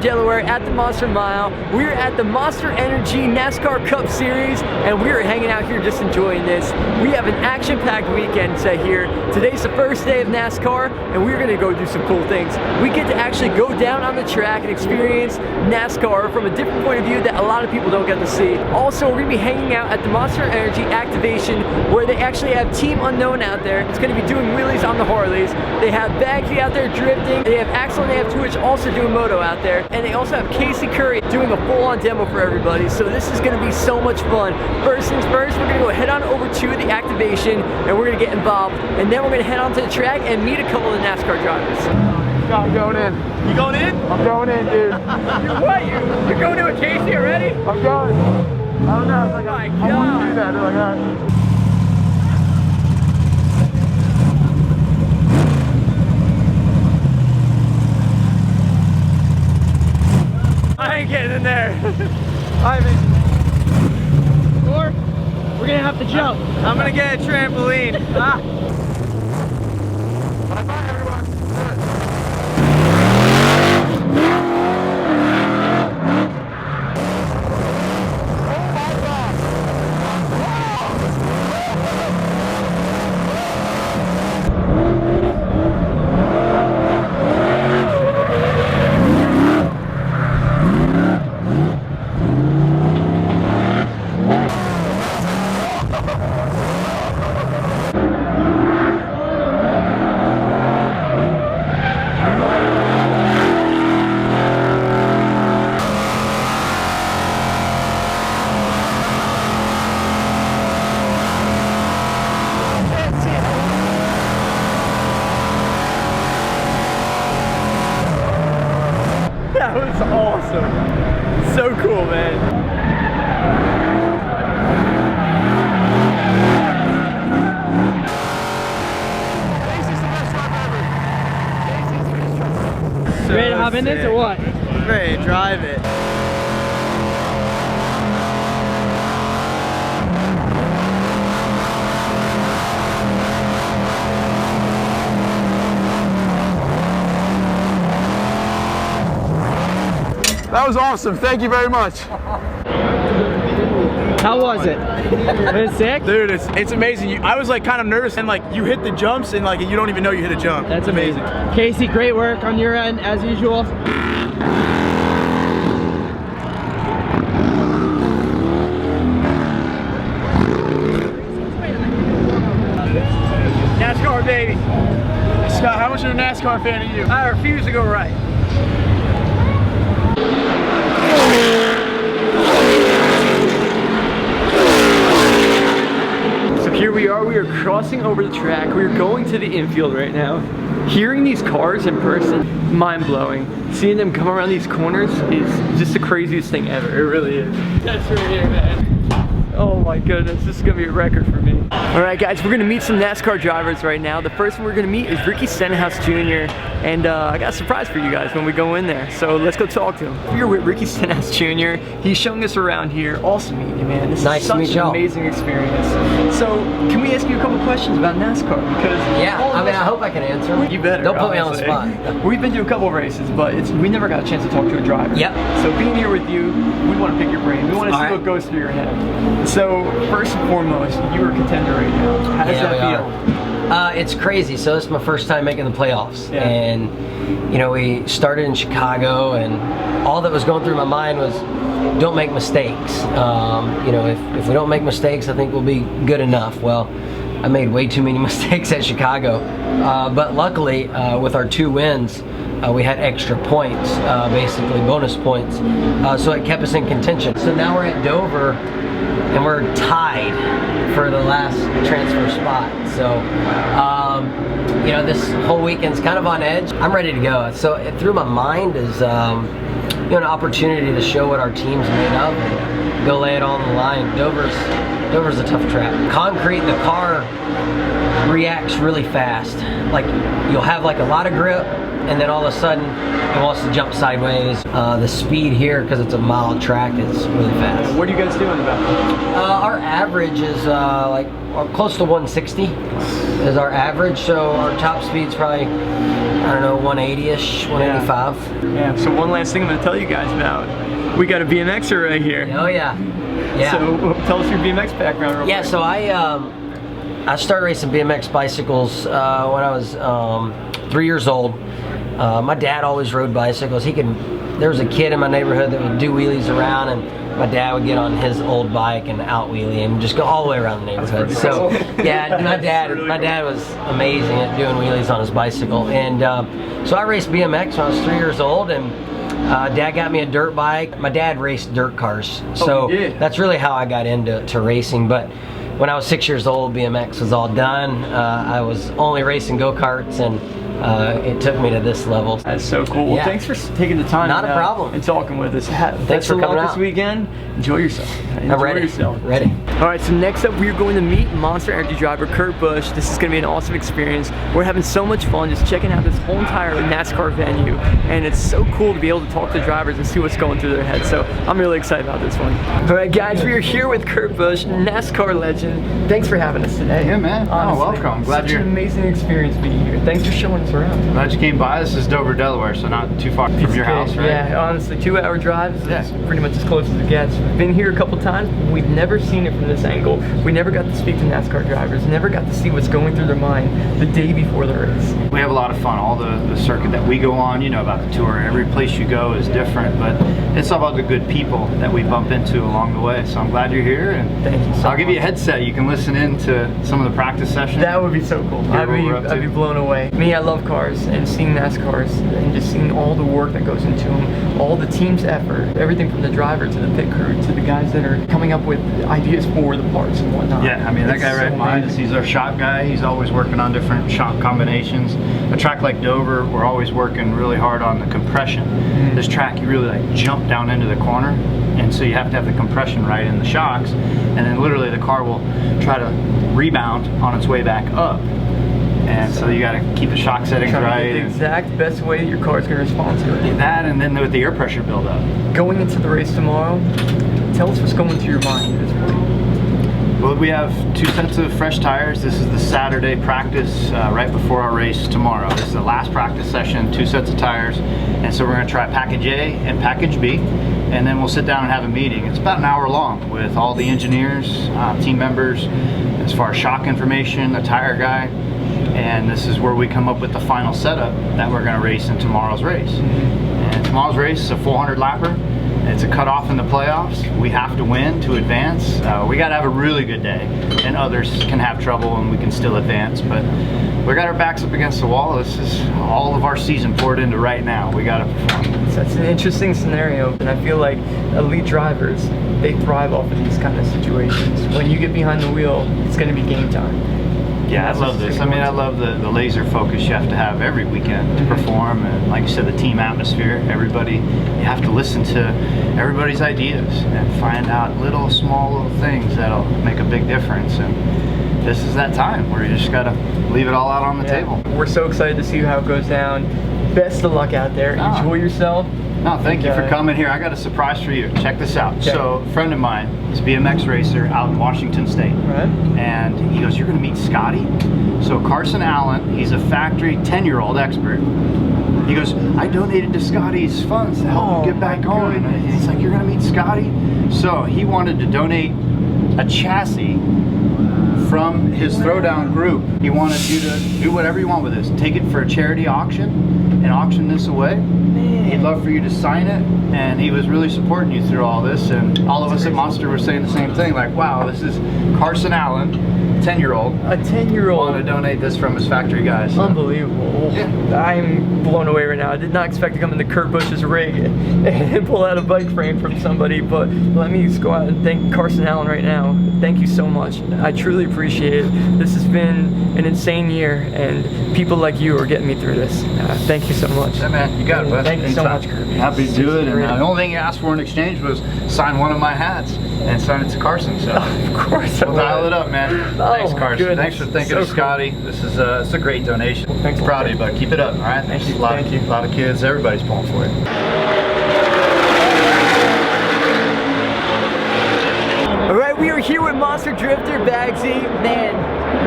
Delaware at the Monster Mile. We're at the Monster Energy NASCAR Cup Series, and we're hanging out here just enjoying this. We have an action-packed weekend set here. Today's the first day of NASCAR, and we're gonna go do some cool things. We get to actually go down on the track and experience NASCAR from a different point of view that a lot of people don't get to see. Also, we're gonna be hanging out at the Monster Energy activation where they actually have Team Unknown out there. It's gonna be doing wheelies on the Harleys. They have Baggy out there drifting. They have Axel and they have Twitch also doing moto out there. And they also have Casey Curry doing a full-on demo for everybody. So this is gonna be so much fun. First things first, we're gonna go head on over to the activation and we're gonna get involved. And then we're gonna head onto the track and meet a couple of the NASCAR drivers. I'm going in. You going in? I'm going in, dude. What? You're going to a Casey already? I'm going. I don't know. Like, I want to do that. They're like, all right. I ain't getting in there. Or we're gonna have to jump. I'm gonna get a trampoline. Ah. Bye-bye, everyone. That was awesome. So cool, man. So ready to hop in this or what? Ready to drive it. That was awesome. Thank you very much. How was it? Was it sick? Dude, it's amazing. I was like kind of nervous and like you hit the jumps and like you don't even know you hit a jump. That's amazing. Casey, great work on your end as usual. NASCAR, baby. Scott, how much of a NASCAR fan are you? I refuse to go right. So here we are crossing over the track. We are going to the infield right now. Hearing these cars in person, mind-blowing. Seeing them come around these corners is just the craziest thing ever. It really is. That's right here, man. Oh my goodness, this is gonna be a record for me. All right, guys, we're gonna meet some NASCAR drivers right now. The first one we're gonna meet is Ricky Stenhouse Jr. And I got a surprise for you guys when we go in there. So let's go talk to him. We're with Ricky Stenhouse Jr. He's showing us around here. Awesome meeting you, man. This is such an amazing experience. So can we ask you a couple questions about NASCAR? Because I hope I can answer. You better. Don't put me on the spot. We've been to a couple of races, but we never got a chance to talk to a driver. Yep. So being here with you, we want to pick your brain. We want to see what goes through your head. So first and foremost, you're a contender right now. How does that feel? It's crazy. So this is my first time making the playoffs, and you know, we started in Chicago, and all that was going through my mind was, don't make mistakes. You know, if we don't make mistakes, I think we'll be good enough. Well, I made way too many mistakes at Chicago, but luckily with our 2 wins, we had extra points, basically bonus points, so it kept us in contention. So now we're at Dover, and we're tied for the last transfer spot. So, you know, this whole weekend's kind of on edge. I'm ready to go. So through my mind is, you know, an opportunity to show what our team's made of and go lay it all on the line. Dover's a tough track. Concrete, the car reacts really fast. Like, you'll have like a lot of grip, and then all of a sudden it wants to jump sideways. The speed here, because it's a mild track, is really fast. What are you guys doing about it? Our average is like close to 160 is our average, so our top speed's probably, I don't know, 180-ish, 185. Yeah, so one last thing I'm going to tell you guys about. We got a BMXer right here. Oh yeah. Yeah. So tell us your BMX background real quick. So I started racing BMX bicycles when I was 3 years old. My dad always rode bicycles. There was a kid in my neighborhood that would do wheelies around, and my dad would get on his old bike and out wheelie and just go all the way around the neighborhood. So yeah, my dad was amazing at doing wheelies on his bicycle. And so I raced BMX when I was 3 years old, and Dad got me a dirt bike. My dad raced dirt cars, so that's really how I got into racing. But when I was 6 years old, BMX was all done. I was only racing go-karts, and it took me to this level. That's so cool. Well, thanks for taking the time. Not a problem. And talking with us. Thanks for coming out this weekend. Enjoy yourself. I'm ready. Ready. All right, so next up we are going to meet Monster Energy driver Kurt Busch. This is going to be an awesome experience. We're having so much fun just checking out this whole entire NASCAR venue, and it's so cool to be able to talk to drivers and see what's going through their heads. So I'm really excited about this one. All right, guys, we are here with Kurt Busch, NASCAR legend. Thanks for having us today. Yeah, man. Honestly, Welcome. Glad you're an amazing experience being here. Thanks for showing us around. Glad you came by. This is Dover, Delaware, so not too far from your house, right? Yeah, honestly, 2-hour drive is pretty much as close as it gets. We've been here a couple times, but we've never seen it from this angle. We never got to speak to NASCAR drivers, never got to see what's going through their mind the day before the race. We have a lot of fun. All the circuit that we go on, you know about the tour. Every place you go is different, but it's all about the good people that we bump into along the way. So I'm glad you're here, and thank you so much. I'll give you a headset. You can listen in to some of the practice sessions. That would be so cool. I'd be blown away. Me, I love cars, and seeing NASCARs and just seeing all the work that goes into them, all the team's effort, everything from the driver to the pit crew to the guys that are coming up with ideas for the parts and whatnot. Yeah, I mean, that guy right behind us, he's our shot guy. He's always working on different shot combinations. A track like Dover, we're always working really hard on the compression. This track, you really like jump down into the corner, and so you have to have the compression right in the shocks, and then literally the car will try to rebound on its way back up. And so you got to keep the shock settings right. The exact best way that your car's going to respond to it. That, and then with the air pressure buildup. Going into the race tomorrow, tell us what's going through your mind at this point. Well, we have 2 sets of fresh tires. This is the Saturday practice right before our race tomorrow. This is the last practice session, 2 sets of tires. And so we're going to try package A and package B. And then we'll sit down and have a meeting. It's about an hour long with all the engineers, team members, as far as shock information, a tire guy. And this is where we come up with the final setup that we're going to race in tomorrow's race. And tomorrow's race is a 400 lapper. It's a cutoff in the playoffs. We have to win to advance. We got to have a really good day, and others can have trouble and we can still advance. But we got our backs up against the wall. This is all of our season poured into right now. We got to perform. So that's an interesting scenario, and I feel like elite drivers, they thrive off of these kind of situations. When you get behind the wheel, it's going to be game time. Yeah, I love this. I mean, I love the laser focus you have to have every weekend to perform, and like you said, the team atmosphere. Everybody, you have to listen to everybody's ideas and find out small little things that'll make a big difference. And this is that time where you just gotta leave it all out on the table. We're so excited to see how it goes down. Best of luck out there. Enjoy yourself. No, thank you for coming here. I got a surprise for you. Check this out. Okay. So, a friend of mine is a BMX racer out in Washington State. Right. And he goes, you're going to meet Scotty? So, Carson Allen, he's a factory 10-year-old expert. He goes, I donated to Scotty's funds to help him get back on. And he's like, you're going to meet Scotty? So, he wanted to donate a chassis from his throwdown group. He wanted you to do whatever you want with this. Take it for a charity auction and auction this away. He'd love for you to sign it, and he was really supporting you through all this, and all of us at Monster were saying the same thing, like, wow, this is Carson Allen, 10-year-old. A 10-year-old. Want to donate this from his factory guys. So. Unbelievable. Yeah. I'm blown away right now. I did not expect to come into Kurt Busch's rig and pull out a bike frame from somebody, but let me just go out and thank Carson Allen right now. Thank you so much. I truly appreciate it. This has been an insane year, and people like you are getting me through this. Thank you so much. Yeah, man, you got it, bud. Thank you so much, Kurt. Happy to do it, and the only thing you asked for in exchange was sign one of my hats and sign it to Carson. So of course, we'll dial it up, man. Thanks, Carson. goodness. Thanks for thinking of Scotty. This is it's a great donation. Thanks, Proud of you, bud. Keep it up. All right. Thanks. A lot of kids. Everybody's pulling for you. All right, we are here with Monster Drifter Bagsy. Man,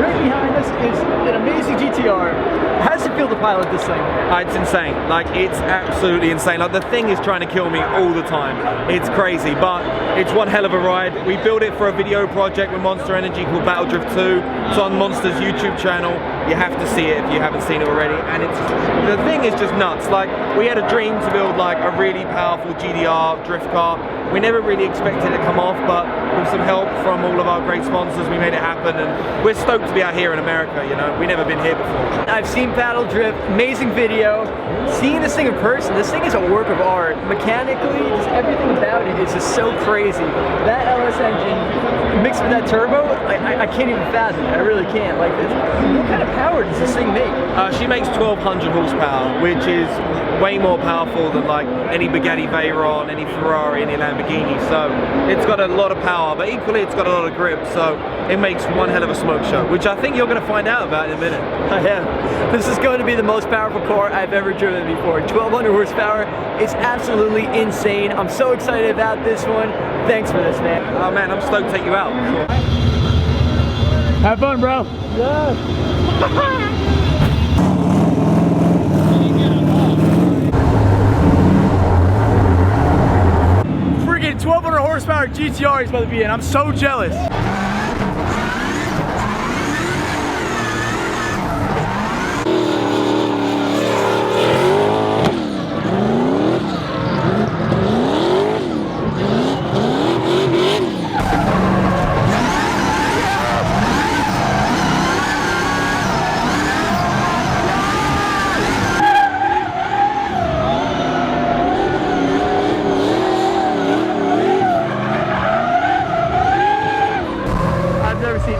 right behind us is an amazing GT-R. How does it feel to pilot this thing? It's insane. Like, it's absolutely insane. Like, the thing is trying to kill me all the time. It's crazy, but it's one hell of a ride. We built it for a video project with Monster Energy called Battle Drift 2. It's on Monster's YouTube channel. You have to see it if you haven't seen it already. And it's the thing is just nuts. Like, we had a dream to build like a really powerful GT-R drift car. We never really expected it to come off, but with some help from all of our great sponsors, we made it happen. And we're stoked to be out here in America. You know, we've never been here before. I've seen Battle Drift, amazing video. Seeing this thing in person, this thing is a work of art. Mechanically, just everything about it is just so crazy. That LS engine mixed with that turbo, I can't even fathom it. I really can't. Like, what kind of power does this thing make? She makes 1,200 horsepower, which is way more powerful than like any Bugatti Veyron, any Ferrari, any Lamborghini. So it's got a lot of power, but equally it's got a lot of grip. So it makes one hell of a smoke show, which I think you're going to find out about in a minute. I am. This is going to be the most powerful car I've ever driven before. 1,200 horsepower. It's absolutely insane. I'm so excited about this one. Thanks for this, man. Oh man, I'm stoked to take you out. Have fun, bro. Freaking 1,200 horsepower GT-R he's about to be in. I'm so jealous.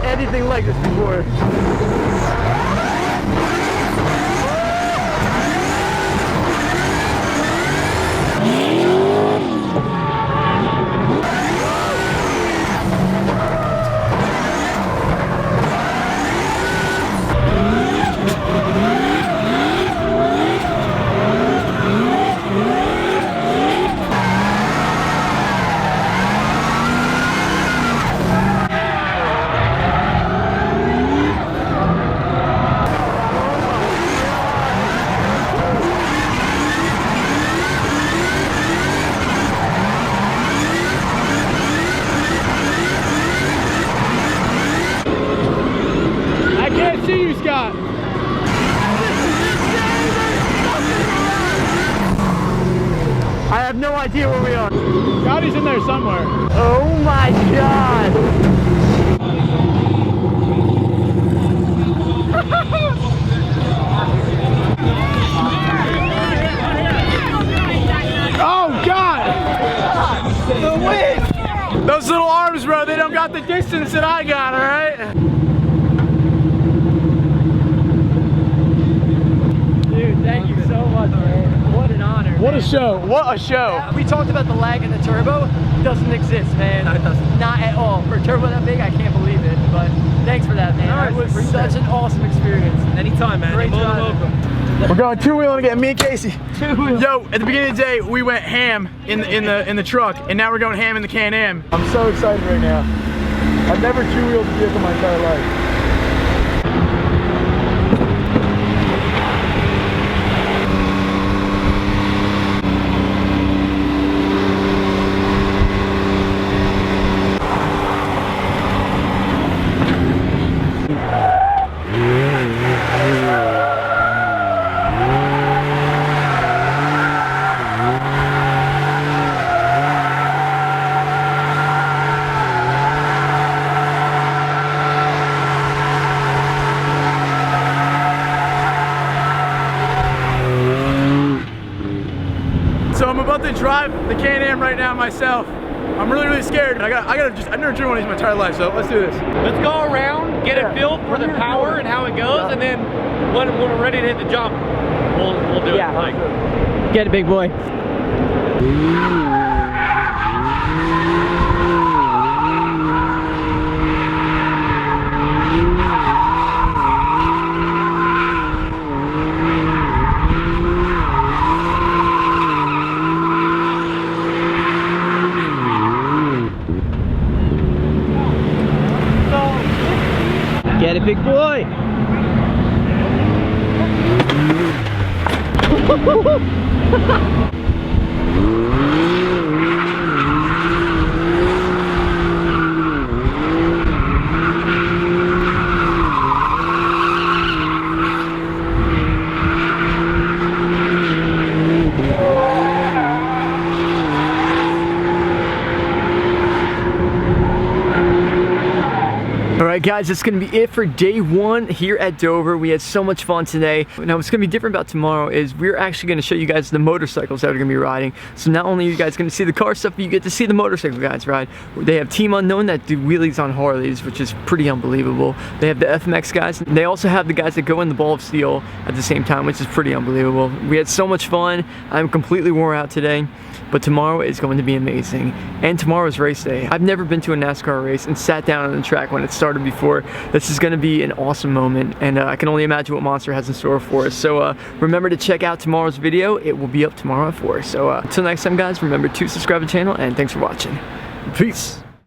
Anything like this before. Scott. I have no idea where we are. Scotty's in there somewhere. Oh my god. Oh god! The wind! Those little arms, bro, they don't got the distance that I got, all right? Dude, thank you so much, man. What an honor. What man. a show! What a show! We talked about the lag in the turbo. Doesn't exist, man. No, it doesn't. Not at all. For a turbo that big, I can't believe it. But thanks for that, man. No, It was such an awesome experience. Anytime, man. Great You're more than driving. welcome. We're going two-wheeling again, me and Casey. Two-wheeling. Yo, at the beginning of the day, we went ham in the truck, and now we're going ham in the Can-Am. I'm so excited right now. I've never two-wheeled a vehicle my entire life. So I'm about to drive the Can-Am right now myself. I'm really scared. I've never driven one of these my entire life, so let's do this. Let's go around, get a feel for the power and how it goes, and then when we're ready to hit the jump, we'll do it. Like, Get it, big boy. it, big boy. Alright guys, that's going to be it for day one here at Dover. We had so much fun today. Now what's going to be different about tomorrow is we're actually going to show you guys the motorcycles that are going to be riding. So not only are you guys going to see the car stuff, but you get to see the motorcycle guys ride. They have Team Unknown that do wheelies on Harleys, which is pretty unbelievable. They have the FMX guys. They also have the guys that go in the ball of steel at the same time, which is pretty unbelievable. We had so much fun. I'm completely wore out today, but tomorrow is going to be amazing. And tomorrow is race day. I've never been to a NASCAR race and sat down on the track when it started before. This is going to be an awesome moment, and I can only imagine what Monster has in store for us. So remember to check out tomorrow's video. It will be up tomorrow at 4. So until next time guys, remember to subscribe to the channel, and thanks for watching. Peace.